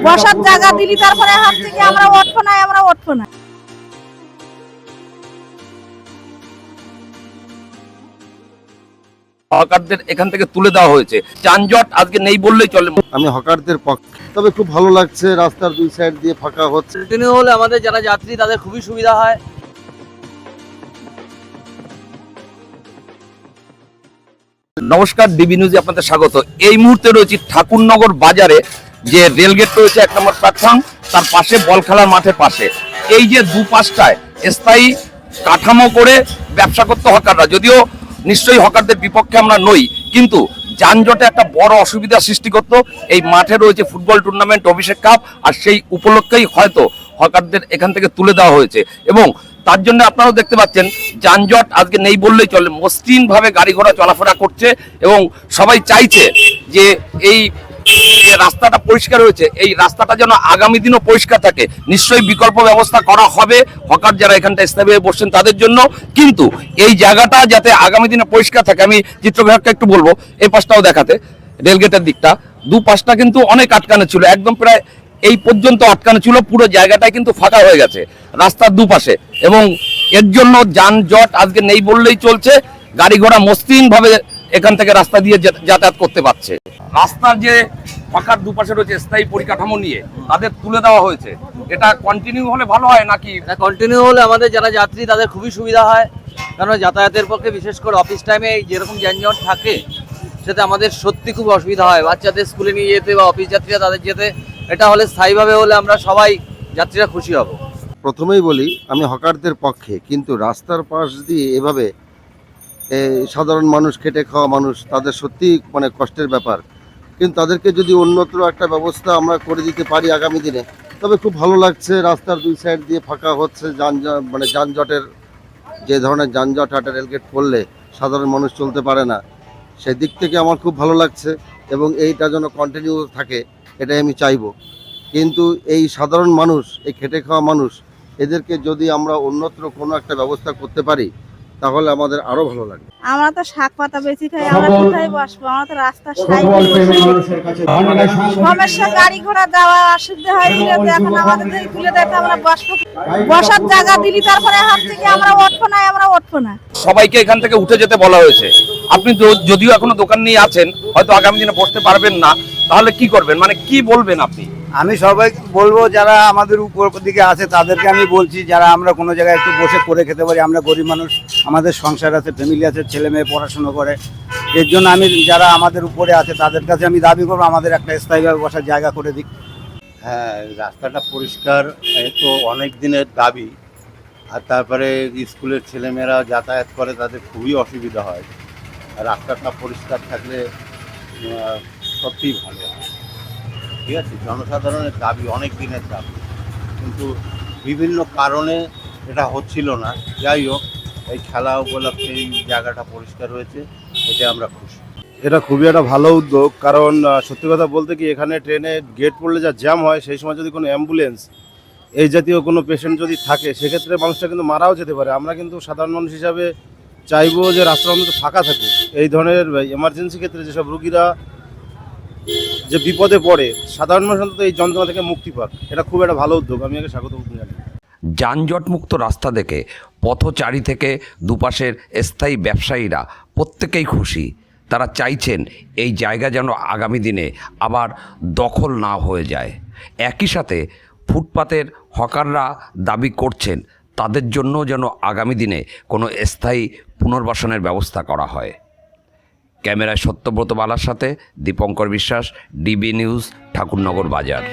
বসার জায়গা দিলি তারপরে হাত থেকে আমরা উঠবো না। হকারদের এখান থেকে তুলে দেওয়া হয়েছে, যানজট আজকে নেই বললেই চলে। আমি হকারদের পক্ষে, তবে খুব ভালো লাগছে, রাস্তার দুই সাইড দিয়ে ফাঁকা হচ্ছে। কন্টিনিউ হলে আমাদের যারা যাত্রী তাদের খুবই সুবিধা হয়। নমস্কার, ডিবি নিউজে আপনাদের স্বাগত। এই মুহূর্তে রয়েছে ঠাকুরনগর বাজারে, যে রেলগেট রয়েছে 1 নম্বর প্ল্যাটফর্ম, তার পাশে বল খেলার মাঠের পাশে। এই যে দুপাশটায় স্থায়ী কাঠামো করে ব্যবসা করতে হকাররা, যদিও নিশ্চয়ই হকারদের বিপক্ষে আমরা নই, কিন্তু যানজটে একটা বড় অসুবিধা সৃষ্টি করতো। এই মাঠে রয়েছে ফুটবল টুর্নামেন্ট, অভিষেক কাপ, আর সেই উপলক্ষেই হয়তো হকারদের এখান থেকে তুলে দেওয়া হয়েছে। এবং তার জন্য আপনারাও দেখতে পাচ্ছেন যানজট আজকে নেই বললেই চলে, মসৃণ ভাবে গাড়ি ঘোড়া চলাফেরা করছে। এবং সবাই চাইছে যে এই যে রাস্তাটা পরিষ্কার হয়েছে, এই রাস্তাটা যেন আগামী দিনও পরিষ্কার থাকে। নিশ্চয়ই বিকল্প ব্যবস্থা করা হবে হকার যারা এখানটা স্থায়ীভাবে বসছেন তাদের জন্য, কিন্তু এই জায়গাটা যাতে আগামী দিনে পরিষ্কার থাকে। আমি চিত্রগ্রাহককে একটু বলবো এই পাশটাও দেখাতে, রেলগেটের দিকটা দুপাশটা কিন্তু অনেক আটকানো ছিল, একদম প্রায় এই পর্যন্ত আটকানো ছিল, পুরো জায়গাটাই কিন্তু ফাঁকা হয়ে গেছে রাস্তার দুপাশে। এবং এর জন্য যানজট আজকে নেই বললেই চলছে, গাড়ি ঘোড়া মসৃণ ভাবে এখান থেকে রাস্তা দিয়ে যাতায়াত করতে পারছে। রাস্তার যে ফাঁকার দুপাশে রয়েছে স্থায়ী পরিকাঠামো নিয়ে তাদের তুলে দেওয়া হয়েছে, এটা কন্টিনিউ হলে ভালো হয় নাকি? কন্টিনিউ হলে আমাদের যারা যাত্রী তাদের খুবই সুবিধা হয়, কারণ যাতায়াতের পক্ষে বিশেষ করে অফিস টাইমে যেরকম যানজট থাকে সেটা আমাদের সত্যি খুব অসুবিধা হয়, বাচ্চাদের স্কুলে নিয়ে যেতে বা অফিস যাত্রীরা তাদের যেতে। এটা হলে স্থায়ীভাবে হলে আমরা সবাই যাত্রীরা খুশি হব। প্রথমেই বলি আমি হকারদের পক্ষে, কিন্তু রাস্তার পাশ দিয়ে এভাবে সাধারণ মানুষ, খেটে খাওয়া মানুষ, তাদের সত্যি মানে কষ্টের ব্যাপার। কিন্তু তাদেরকে যদি অন্যত্র একটা ব্যবস্থা আমরা করে দিতে পারি আগামী দিনে, তবে খুব ভালো লাগছে। রাস্তার দুই সাইড দিয়ে ফাঁকা হচ্ছে, যানজটের যে ধরনের যানজট হাটে রেলগেট করলে সাধারণ মানুষ চলতে পারে না, সেদিক থেকে আমার খুব ভালো লাগছে। এবং এইটা যেন কন্টিনিউ থাকে এটাই আমি চাইবো। কিন্তু এই সাধারণ মানুষ, এই খেটে খাওয়া মানুষ, এদেরকে যদি আমরা অন্যত্র কোনো একটা ব্যবস্থা করতে পারি তাহলে আমাদের আরো ভালো লাগবে। আমরা তো শাক পাতা বেশি খাই, আমরা কোথায় বসবো? আমরা তো রাস্তার সাইডে সমস্যা, গাড়ি ঘোড়া যাওয়া অসুবিধা হয় বলে তো এখন আমাদের থেকে তুলে দেয়, আমরা বসবো। বসার জায়গা দিলি তারপরে হাত থেকে আমরা উঠবো না। সবাইকে এখান থেকে উঠে যেতে বলা হয়েছে। আপনি যদিও এখনো দোকান নিয়ে আছেন, হয়তো আগামী দিনে বসতে পারবেন না, তাহলে কি করবেন, মানে কি বলবেন আপনি? আমি সবাই বলবো যারা আমাদের উপর দিকে আছে তাদেরকে আমি বলছি, যারা আমরা কোনো জায়গায় একটু বসে করে খেতে পারি। আমরা গরিব মানুষ, আমাদের সংসার আছে, ফ্যামিলি আছে, ছেলে মেয়ে পড়াশুনো করে। এর জন্য আমি যারা আমাদের উপরে আছে তাদের কাছে আমি দাবি করবো আমাদের একটা স্থায়ীভাবে বসার জায়গা করে দিক। হ্যাঁ, রাস্তাটা পরিষ্কার তো অনেক দিনের দাবি। আর তারপরে স্কুলের ছেলেমেয়েরা যাতায়াত করে, তাদের খুবই অসুবিধা হয়। আর রাস্তাটা পরিষ্কার থাকলে সত্যিই ভালো হয়। ঠিক আছে, জনসাধারণের দাবি, অনেক দিনের দাবি, কিন্তু বিভিন্ন কারণে এটা হচ্ছিল না। যাই হোক, এই খেলা উপলক্ষে এই জায়গাটা পরিষ্কার হয়েছে, এতে আমরা খুশি। এটা খুবই একটা ভালো উদ্যোগ, কারণ সত্যি কথা বলতে কি, এখানে ট্রেনে গেট পড়লে যা জ্যাম হয়, সেই সময় যদি কোনো অ্যাম্বুলেন্স এই জাতীয় কোনো পেশেন্ট যদি থাকে, সেক্ষেত্রে মানুষটা কিন্তু মারাও যেতে পারে। আমরা কিন্তু সাধারণ মানুষ হিসাবে চাইবো যে রাস্তার অন্তত ফাঁকা থাকুক। এই ধরনের এমার্জেন্সি ক্ষেত্রে যেসব রুগীরা যে বিপদে পড়ে, সাধারণ মানুষ অন্তত এই যন্ত্রণা থেকে মুক্তি পাক। এটা খুব একটা ভালো উদ্যোগ, আমি একে স্বাগত জানাই। যানজট মুক্ত রাস্তা দেখে পথচারী থেকে দুপাশের স্থায়ী ব্যবসায়ীরা প্রত্যেকেই খুশি। তারা চাইছেন এই জায়গা যেন আগামী দিনে আবার দখল না হয়ে যায়। একই সাথে ফুটপাতের হকাররা দাবি করছেন তাদের জন্য যেন আগামী দিনে কোনো স্থায়ী পুনর্বাসনের ব্যবস্থা করা হয়। ক্যামেরায় সত্যব্রত বালার সাথে দীপঙ্কর বিশ্বাস, ডিবি নিউজ, ঠাকুরনগর বাজার।